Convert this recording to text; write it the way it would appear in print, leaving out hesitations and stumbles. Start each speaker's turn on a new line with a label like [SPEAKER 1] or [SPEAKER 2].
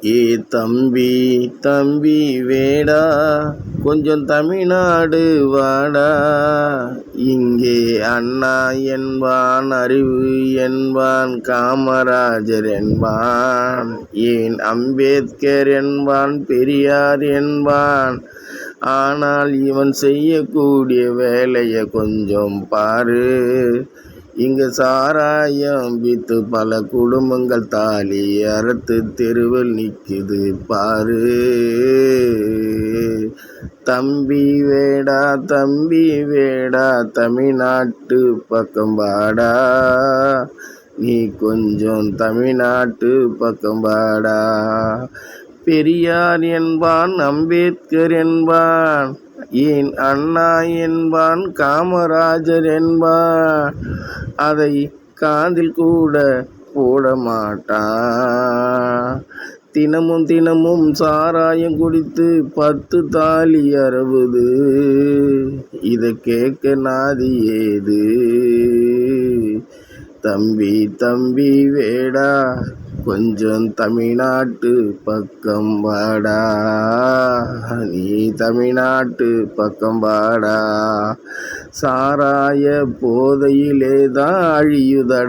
[SPEAKER 1] ஏ தம்பி தம்பி வேடா, கொஞ்சம் தமிழ்நாடு வாடா. இங்கே அண்ணா என்பான், அறிவு என்பான், காமராஜர் என்பான், ஏன் அம்பேத்கர் என்பான், பெரியார் என்பான். ஆனால் இவன் செய்யக்கூடிய வேலையை கொஞ்சம் பாரு. இங்கு சாராயம் வித்து பல குடும்பங்கள் தாலி அறுத்து தெருவில் நிற்குது பாரு. தம்பி வேடா தம்பி வேடா, தமிழ்நாட்டு பக்கம் வாடா. நீ கொஞ்சம் தமிழ்நாட்டு பக்கம் வாடா. பெரியார் என்பான், அம்பேத்கர் என்பான், ஏன் அண்ணா என்பான், காமராஜர் என்பான். அதை காதில் கூட போட மாட்டான். தினமும் தினமும் சாராயம் குடித்து 10 தாலி அறுபது. இதை கேட்க நாதி ஏது? தம்பி தம்பி வேடா, கொஞ்சம் தமிழ்நாட்டு பக்கம் வாடா. நீ தமிழ்நாட்டு பக்கம் வாடா. சாராய போதையிலே தான் அழியுதடா.